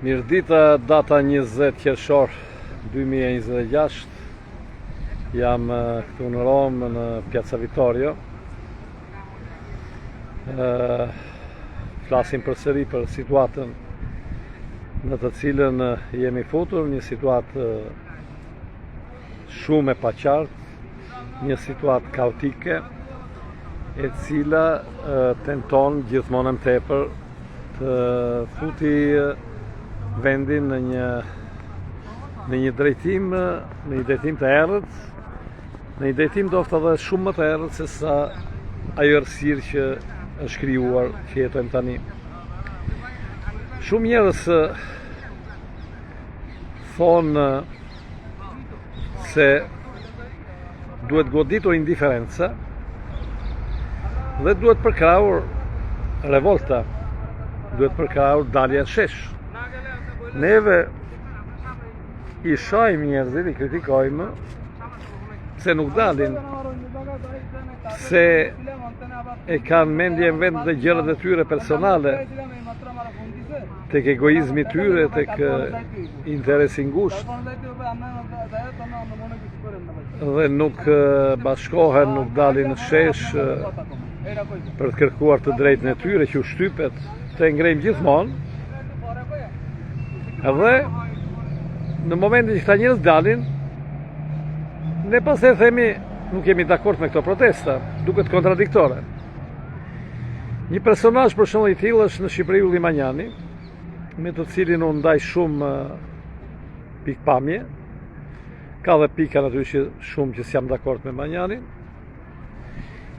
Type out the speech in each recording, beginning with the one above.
Mirdita, data 20 qershor 2026. Jam këtu në Romë, në Piazza Vittorio. Flasim përsëri për situatën në të cilën jemi futur, një situatë shumë e paqartë, një situatë kaotike, e cila tenton gjithmonë më tepër të futi vendin në një drejtim të errët, në një drejtim do ofta dhe shumë më të errët se sa ajo errësirë që është krijuar që jetojmë tani. Shumë njerëz thonë se duhet goditur indiferenca dhe duhet përkrahur revolta, duhet përkrahur dalja në shesh. Neve i shajmë njerëzit, i kritikojmë se nuk dalin, se e kanë mendjen vend dhe gjërat e tyre personale, tek egoizmi i tyre, tek interesi ngushtë, dhe nuk bashkohen, nuk dalin në shesh për të kërkuar të drejtën e tyre që u shtypet të ngrejmë gjithmonë. Edhe në momentin që këta njerëz dalin, ne pas e themi nuk jemi dakord me këto protesta, duket kontradiktore. Një personazh për shembull i tillë është në Shqipëri Ylli Manjani, me të cilin unë ndaj shumë pikpamje. Ka dhe pika natyrisht shumë që s'jam dakord me Manjanin,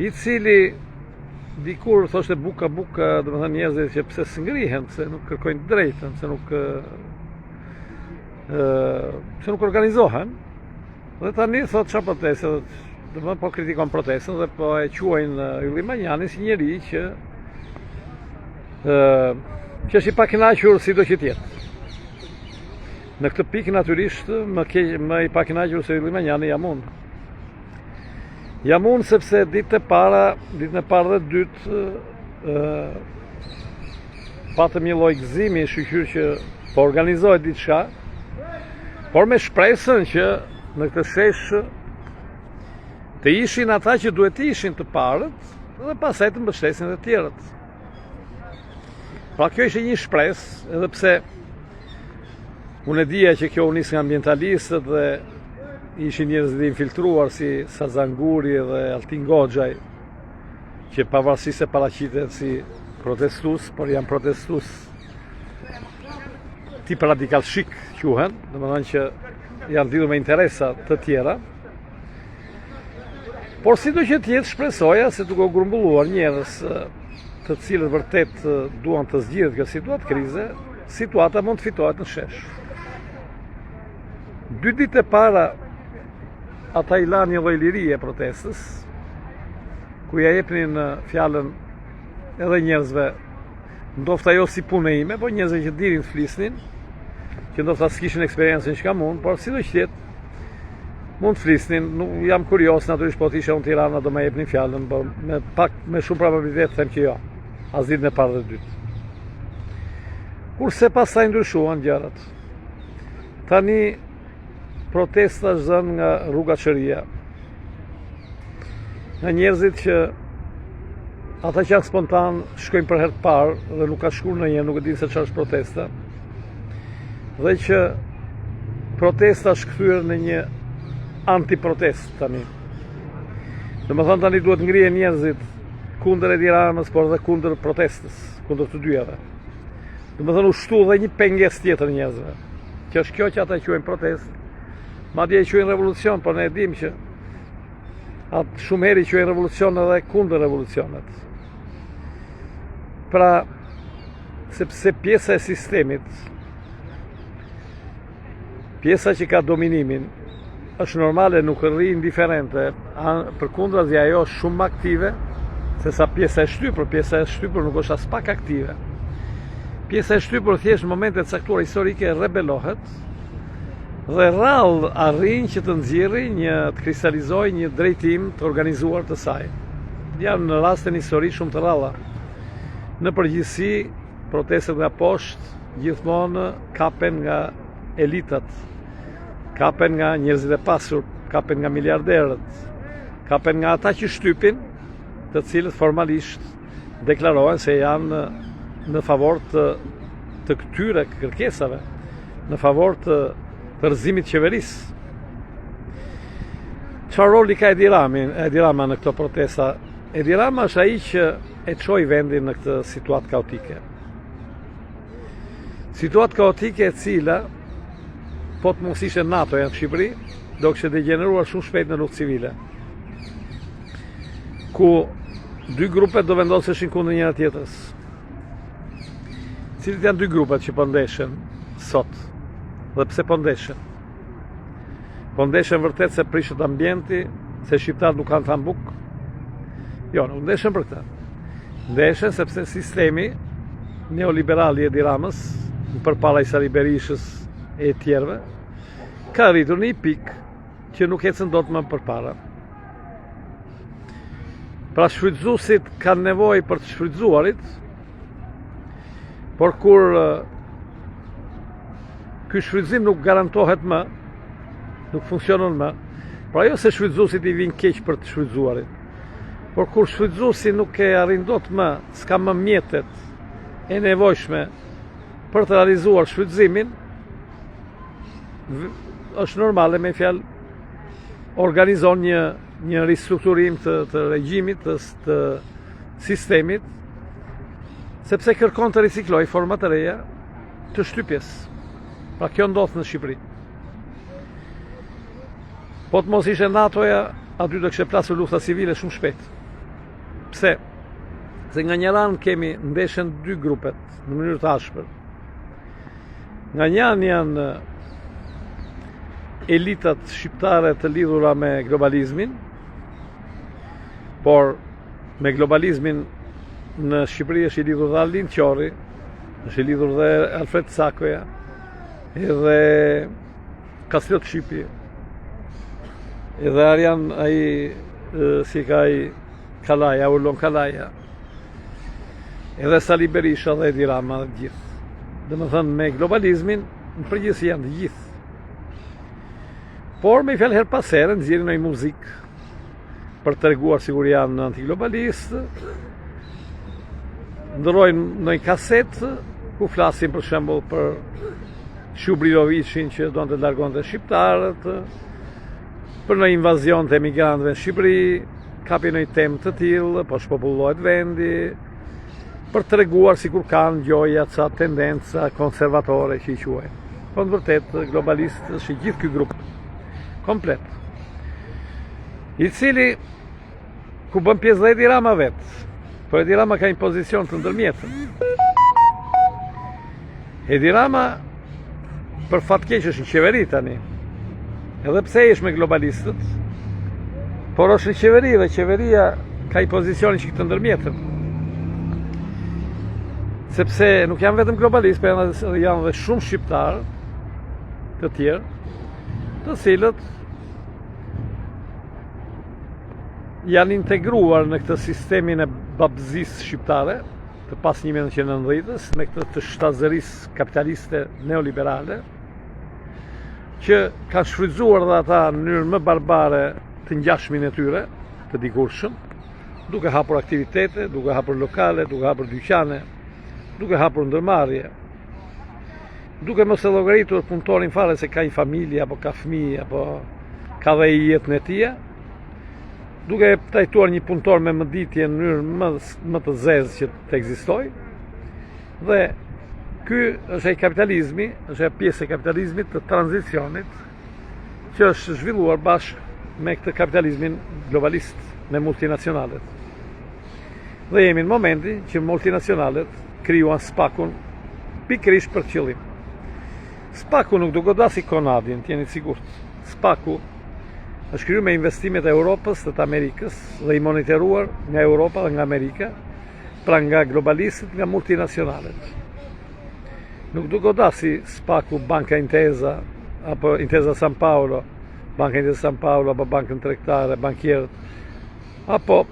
i cili dikur thoshte buka, domethënë njerëzit që pse s'ngrihen, pse nuk kërkojnë të drejtën, pse nuk organizohen. Dhe tani thot çfarë proteste, domethënë po kritikon protestën dhe po e quajnë Ylli Manjanin si njeri që është i pakënaqur sido që tjetë. Në këtë pikë natyrisht më i pakënaqur se Ylli Manjani jam unë. Jam unë sepse ditën e parë dhe dytë patëm një lloj gëzimi, shqyr që po organizohet diçka, por me shpresën që në këtë shesh të ishin ata që duhet të ishin të parët dhe pastaj të mbështesin të tjerët. Pra kjo ishte një shpresë, edhe pse unë e dija që kjo u nis nga ambientalistët dhe ishin njerëz të infiltruar si Sazanguri dhe Altin Goxhaj, që pavarësisht se paraqiten si protestues, por janë protestues tip radikal shik quhen, domethënë që janë lidhur me interesa të tjera. Por sido që tjetë shpresoja se duke u grumbulluar njerëz të cilët vërtet duan të zgjidhet kjo situatë krize, situata mund të fitohet në shesh. 2 ditë e para ata i lanë një lloj lirie protestës, ku ja jepnin fjalën edhe njerëzve, ndofta jo si punë ime, po njerëzve që dinin të flisnin, që ndofta s'kishin eksperiencën që kam unë, por sido që tjetë mund të flisnin. Nuk jam kurios natyrisht, po të isha unë Tirana do më jepnin fjalën, por me shumë probabilitet them që jo, as ditën e parë dhe dytë. Kurse pastaj ndryshuan gjërat. Tani protesta është zënë nga rruga Çëria, nga njerëzit që ata që janë spontan shkojnë për herë të parë dhe nuk ka shkuar ndonjëherë, nuk e din se çfarë është protesta, dhe që protesta është kthyer në një antiprotest tani. Domethënë tani duhet ngrihen njerëzit kundër Edi Ramës, por dhe kundër protestës, kundër të dyjave. Domethënë u shtu dhe një pengesë tjetër njerëzve, që është kjo që ata quajnë protestë. Madje e quajnë revolucion, por ne e dim që atë shumë herë quajnë revolucion edhe kundër revolucionet. Pra, sepse pjesa e sistemit, pjesa që ka dominimin, është normale, nuk rri indiferente, përkundrazi ajo është shumë aktive, se sa pjesa e shtypur nuk është as pak aktive. Pjesa e shtypur thjesht në momente të caktuara historike rebelohet dhe rrallë arrin që të nxjerrë të kristalizojë një drejtim të organizuar të saj. Janë në raste në histori shumë të rralla. Në përgjithësi, protestet nga poshtë gjithmonë kapen nga elitat, kapen nga njerëzit e pasur, kapen nga miliarderët, kapen nga ata që shtypin, të cilët formalisht deklarohen se janë në favor të këtyre kërkesave, në favor të rrëzimit qeverisë. Çfarë roli ka Edi Rama në këto protesta? Edi Rama është ai që e çoi vendin në këtë situatë kaotike. Situatë kaotike e cila, po të mos ishte NATO në Shqipëri, do kishte degeneruar shumë shpejt në luftë civile, ku dy grupet do vendoseshin kundër njëra tjetrës. Cilit janë dy grupet që po ndeshen sot? Dhe pse po ndeshen? Po ndeshen vërtet se prishet ambienti, se shqiptarët nuk kanë thënë bukë? Jo, nuk ndeshen për këtë. Ndeshen sepse sistemi neoliberal i Edi Ramës, përpara Sali Berishës e tjerëve, ka rritur në një pikë që nuk ecën dot më përpara. Pra shfrytëzuesit kanë nevojë për të shfrytëzuarit, por kur ky shfrytëzim nuk garantohet më, nuk funksionon më, pra jo se shfrytëzuesit i vinë keq për të shfrytëzuarit, por kur shfrytëzuesi nuk e arrin dot më, s'ka më mjetet e nevojshme për të realizuar shfrytëzimin, është normale me fjalë organizon një ristrukturim të regjimit, të sistemit, sepse kërkon të ricikloj forma të reja të shtypjes. Pra kjo ndodh në Shqipëri. Po të mos ishte NATO-ja, aty do kishte plasur lufta civile shumë shpejt. Pse? Se nga një anë kemi ndeshen dy grupet në mënyrë të ashpër. Nga një anë janë elitat shqiptare të lidhura me globalizmin, por me globalizmin në Shqipëri është i lidhur dhe Aldin Qori, është i lidhur dhe Alfred Sakoja, edhe Kastriot Shqipi, edhe Arjan si ka i Kalaja, Urlon Kalaja, edhe Sali Berisha dhe Edi Rama dhe gjithë. Dhe më thënë, me globalizmin, në përgjithësi janë të gjithë. Por me i fjallë her pas herë, nxjerrin një muzikë për të treguar sigur janë antiglobalistë, ndërrojnë një kasetë ku flasin për shembull për Shubrilovicin që do të largonte shqiptarët, për një invazion të emigrantëve në Shqipëri, kapin një temë të tillë, po shpopullohet vendi, për të treguar sikur kanë gjoja ca tendenca konservatore që i quajnë. Po në vërtet globalist është i gjithë ky grup komplet, i cili ku bën pjesë dhe Edi Rama vetë, por Edi Rama ka një pozicion të ndërmjetëm. Edi Rama për fatkeq është në qeveri tani, edhe pse është me globalistët, por është në qeveri dhe qeveria ka një pozicionin që të ndërmjetëm. Sepse nuk janë vetëm globalistë, por janë dhe shumë shqiptarë të tjerë, të cilët janë integruar në këtë sistemin e babëzisë shqiptare të pas 1990-s, me këtë të shtazërisë kapitaliste neoliberale, që kanë shfrytzuar dhe ata në mënyrë më barbare të ngjashmin e tyre, të dikurshëm, duke hapur aktivitete, duke hapur lokale, duke hapur dyqane, duke hapur ndërmarrje, duke mos e llogaritur punëtorin fare se ka një familje, apo ka fëmijë, apo ka dhe i jetën e tij, duke trajtuar një punëtor me mëditje në mënyrë më të zezë që të ekzistojë. Dhe ky është ai kapitalizmi, është ai pjesë e kapitalizmit të tranzicionit që është zhvilluar bashkë me këtë kapitalizmin globalist, me multinacionalet. Dhe jemi në momentin që multinacionalet krijuan SPAC-un pikërisht për qëllim. SPAC-u nuk do godasi Konadin, t'jeni sigurt. SPAC-u është krijuar me investimet e Europës dhe të Amerikës dhe i monitoruar nga Europa dhe nga Amerika, pra nga globalistët, nga multinacionalet. Nuk do godasi SPAC-u Banca Intesa, apo Intesa San Paolo, Banca Intesa San Paolo, apo Bankën Tregtare, bankierët, apo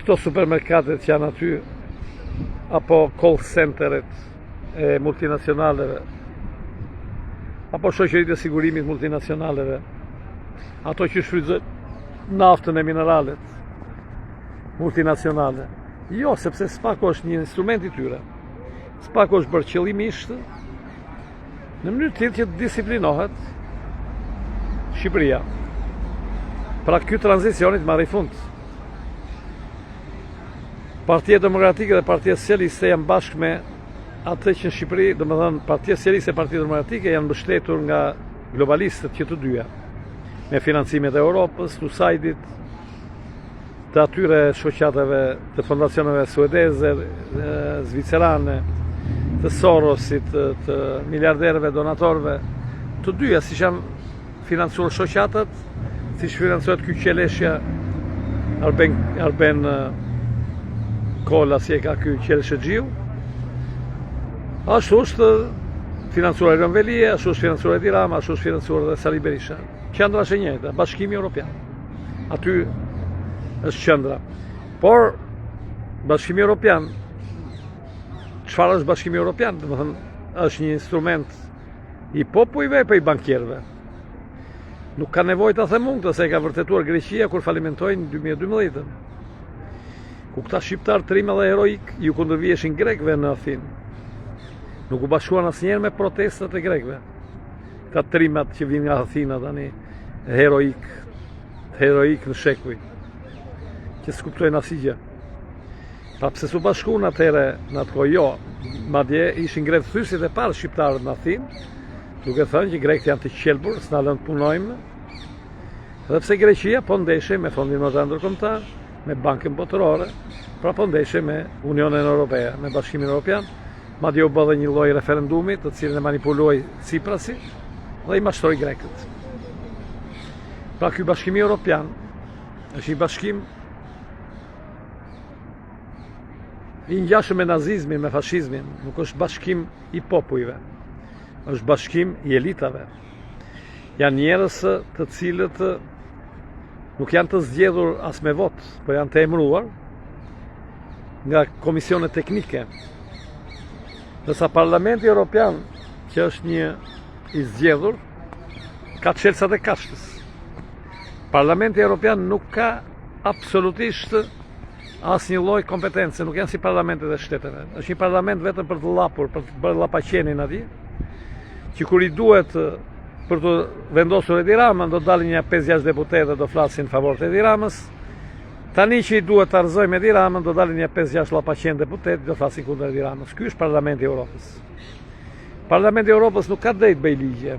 këto supermerkatet që janë aty, apo call centeret e multinacionaleve, apo shoqëritë e sigurimit multinacionaleve, ato që shfrytëzojnë naftën e mineralet multinacionale. Jo, sepse SPAK është një instrument i tyre. SPAK është bërë qëllimisht në mënyrë tillë që të disiplinohet Shqipëria. Pra ky tranzicionit marrë fund. Partia Demokratike dhe Partia Socialiste janë bashkë me atë që në Shqipëri, domethënë Partia Socialiste e Partia Demokratike janë mbështetur nga globalistët që të dyja, me financimet e Europës, të USAID-it, të atyre shoqatave, të fondacioneve suedeze, zvicerane, të Sorosit, të miliarderëve, donatorëve, të dyja si janë financuar shoqatat, si financohet ky qeleshja Arben Kolla, si e ka ky qeleshë Xhiu. Ashtu është financuar Erion Velia, ashtu është financuar Edi Rama, ashtu është financuar dhe Sali Berisha. Qendra është e njëjta, Bashkimi Evropian. Aty është qendra. Por Bashkimi Evropian, çfarë është Bashkimi Evropian? Domethënë është një instrument i popujve apo i bankierëve. Nuk ka nevojë ta them unë, se e ka vërtetuar Greqia kur falimentoi në 2012-ën. Ku këta shqiptar trim edhe heroik ju kundërviheshin grekëve në Athinë. Nuk u bashkuan asnjëherë me protestat e grekëve. Ka trimat që vinë nga Athina tani, heroik në shekuj, që s'kuptojnë asgjë. Pa pse s'u bashkuan atëherë në atë kohë, jo. Madje ishin gretë thysit e parë shqiptarët në Athinë, duke thënë që grekët janë të qelbur, s'na lënë të punojmë. Dhe pse Greqia po ndeshe me Fondin Monetar Ndërkombëtar, me Bankën Botërore, pra po ndeshe me Unionin Europea, me Bashkimin Evropian. Madje u bë dhe një lloj referendumi, të cilin e manipuloi Tsiprasi dhe i mashtroi grekët. Pra ky Bashkimi Evropian është një bashkim i ngjashëm me nazizmin, me fashizmin, nuk është bashkim i popujve, është bashkim i elitave. Janë njerëz të cilët nuk janë të zgjedhur as me vot, por janë të emëruar nga komisione teknike. Ndërsa Parlamenti Evropian, që është një i zgjedhur, ka çelësat e kashtës. Parlamenti Evropian nuk ka absolutisht asnjë lloj kompetence, nuk janë si parlamentet e shteteve. Është një parlament vetëm për të llapur, për të bërë llapaqenin atje, që kur i duhet për të vendosur Edi Ramën, do dalin një 5-6 deputetë do flasin në favor të Edi Ramës. Tani që i duhet të arzojmë Edi Ramën, do dalin një 5-6 llapaqen deputetë do flasin kundër Edi Ramës. Ky është Parlamenti i Evropës. Parlamenti i Evropës nuk ka drejt bëj ligje.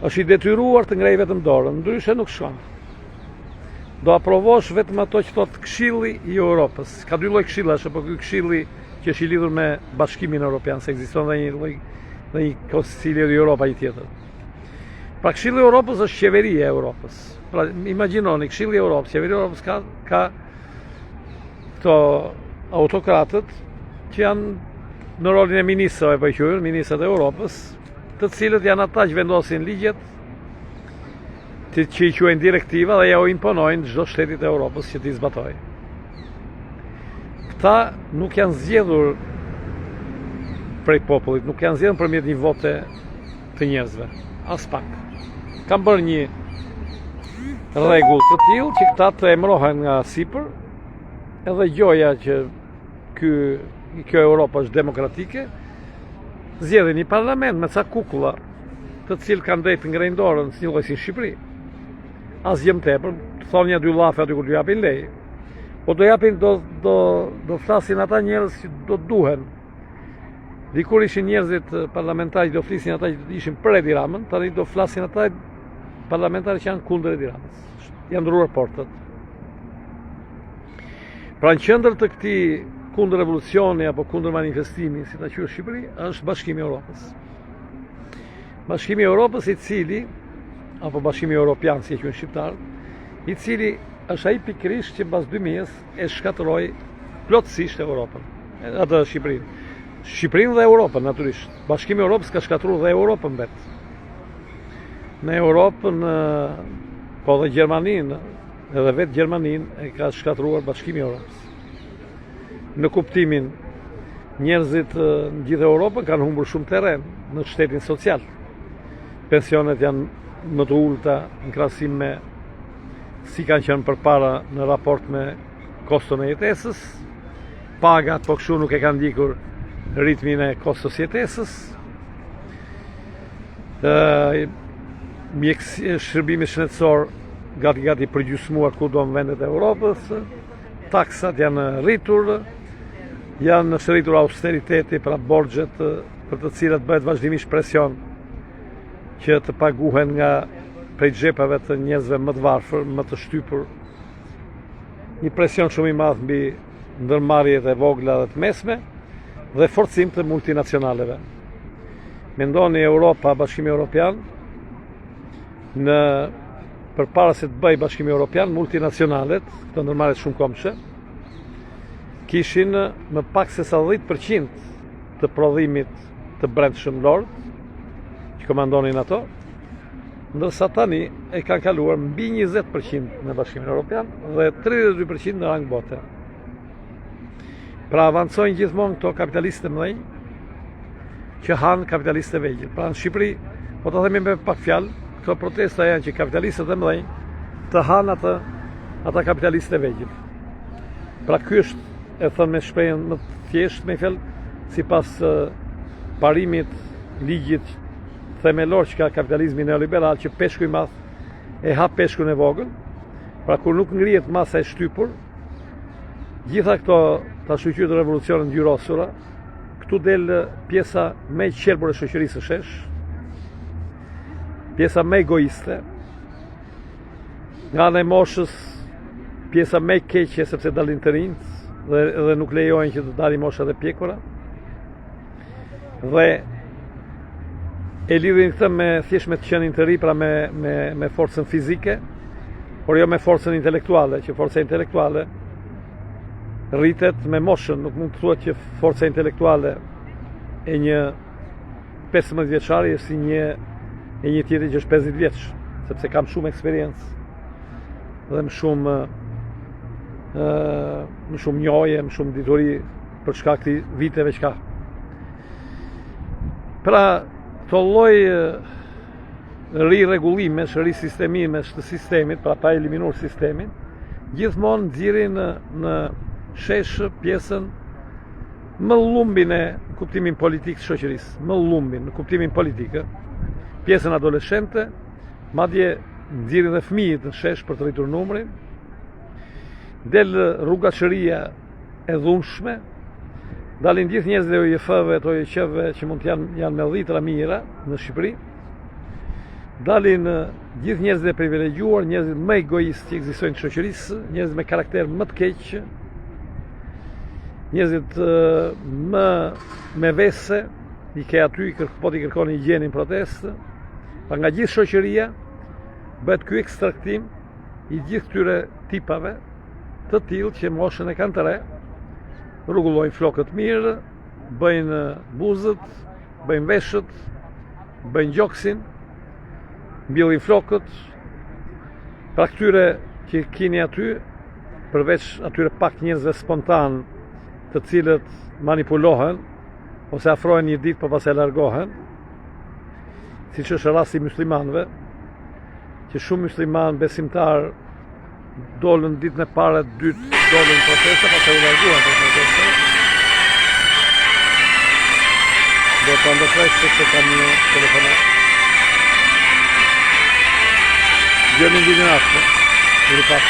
Është i detyruar të ngrejë vetëm dorën, ndryshe nuk shkon. Do aprovosh vetëm ato që thot Këshilli i Europës. Ka dy lloj këshillash, por ky këshilli që është i lidhur me Bashkimin Evropian, se ekziston dhe një Konsilje i Europës tjetër. Pra Këshilli i Europës është qeveria e Europës. Pra imagjinoni, Këshilli i Europës, qeveria e Europës ka këto autokratët që janë në rolin e ministrave, po quhen ministrat e Europës, të cilët janë ata që vendosin ligjet, që i quajnë direktiva dhe ja u imponojnë çdo shtetit e Europës që t'i zbatojë. Këta nuk janë zgjedhur prej popullit, nuk janë zgjedhur përmjet një vote të njerëzve, as pak. Kam bërë një rregull të tillë që këta të emërohen nga sipër, edhe gjoja që kjo Europa është demokratike, zgjedhin një parlament me ca kukulla, të cilë kanë drejt të ngrejnë dorën si një lloj si në Shqipëri. Asgjë më tepër, të thonë një dy llafe aty kur t'ju japin lej. Po do flasin ata njerëz që do duhen. Dikur ishin njerëzit parlamentari do flisin ata që ishin për Edi Ramën, tani do flasin ata parlamentari që janë kundër Edi Ramës. Janë ndruar portat. Pra në qendër të këtij kundër revolucioni apo kundër manifestimi, si ta quhet Shqipëri, është Bashkimi i Evropës. Bashkimi i Evropës i cili, apo Bashkimi Evropian si e quhen shqiptarët, i cili është ai pikërisht që mbas 2000-s e shkatërroi plotësisht Europën, atë Shqipërinë. Shqipërinë dhe Europën, natyrisht. Bashkimi i Evropës ka shkatërruar dhe Europën vetë. Në Europën, po dhe Gjermaninë, edhe vetë Gjermaninë e ka shkatëruar Bashkimi i Evropës. Në njerëzit në gjithë Europën kanë humbur shumë terren në shtetin social. Pensionet janë më të ulta në krahasim me si kanë qenë përpara në raport me koston e jetesës. Pagat po kështu nuk e kanë ndjekur ritmin e kostos jetesës. Shërbimi shëndetësor gati përgjysmuar kudo në vendet e Europës. Taksat janë rritur, janë shëritur austeriteti pra borxhet për të cilat bëhet vazhdimisht presion që të paguhen nga prej xhepave të njerëzve më të varfër, më të shtypur. Një presion shumë i madh mbi ndërmarrjet e vogla dhe të mesme dhe forcim të multinacionaleve. Mendoni Europa, Bashkimi Evropian, përpara se të bëj Bashkimi Evropian, multinacionalet, këto ndërmarrjet shumë komshe, kishin më pak se sa 10% të prodhimit të brendshëm lord, që komandonin ato, ndërsa tani e kanë kaluar mbi 20% në Bashkimin Evropian dhe 32% në rang bote. Pra avancojnë gjithmonë këto kapitalistë të mëdhenj që hanë kapitalistë të vegjël. Pra në Shqipëri, po të themi me pak fjalë, këto protesta janë që kapitalistët e mëdhenj të hanë ata kapitalistë e vegjël. Pra ky është, e thënë me shprehjen më thjesht, me fjalë, sipas parimit ligjit themelor që ka kapitalizmi neoliberal, që peshku i madh e hap peshkun e vogël. Pra kur nuk ngrihet masa e shtypur, gjitha këto ta shoqëryet të revolucionet ngjyrosura, këtu del pjesa më e qelbur e shoqërisë së shesh, pjesa më egoiste, nga ana e moshës pjesa më e keqe sepse dalin të rinjt dhe nuk lejojnë që të dalin moshat e pjekura. Dhe e lidhin këtë me thjesht me të qenin të ri, pra me forcën fizike, por jo me forcën intelektuale, që forca intelektuale rritet me moshën. Nuk mund të thuhet që forca intelektuale e një 15 vjeçari është si një tjetër që është 50 vjeç, sepse kam shumë eksperiencë dhe më shumë njohje, më shumë dituri për shkak të viteve që ka. Pra, të lloj rirregullimesh, risistemimesh të sistemit, pra pa eliminuar sistemin, gjithmonë nxjerrin në shesh pjesën më lumbin e kuptimin politik të shoqërisë, më lumbin në kuptimin politik, pjesën adoleshente, madje nxjerrin dhe fëmijët në shesh për të rritur numrin, del rrugashëria e dhunshme, dalin gjithë njerëzit e OIF-ve, të OIQ-ve që mund të janë me dhitra mira në Shqipëri, dalin gjithë njerëzit e privilegjuar, njerëzit më egoistë që ekzistojnë në shoqërisë, njerëzit me karakter më të keq, njerëzit më me vese, i ke aty po t'i kërkoni gjenin protestë, pa nga gjithë shoqëria bëhet ky ekstraktim i gjithë këtyre tipave të tillë që moshën e kanë të re, rregullojnë flokët mirë, bëjnë buzët, bëjnë veshët, bëjnë gjoksin, mbillin flokët. Pra këtyre që keni aty, përveç atyre pak njerëzve spontan, të cilët manipulohen ose afrohen një ditë për pas e largohen, siç është rasti i muslimanëve, që shumë muslimanë besimtar dolën ditën e parë, dytë dolën protesta, pastaj u larguan për protesta. Do të ndërpres se kam një telefonat. Gjë në një natë, në ripat.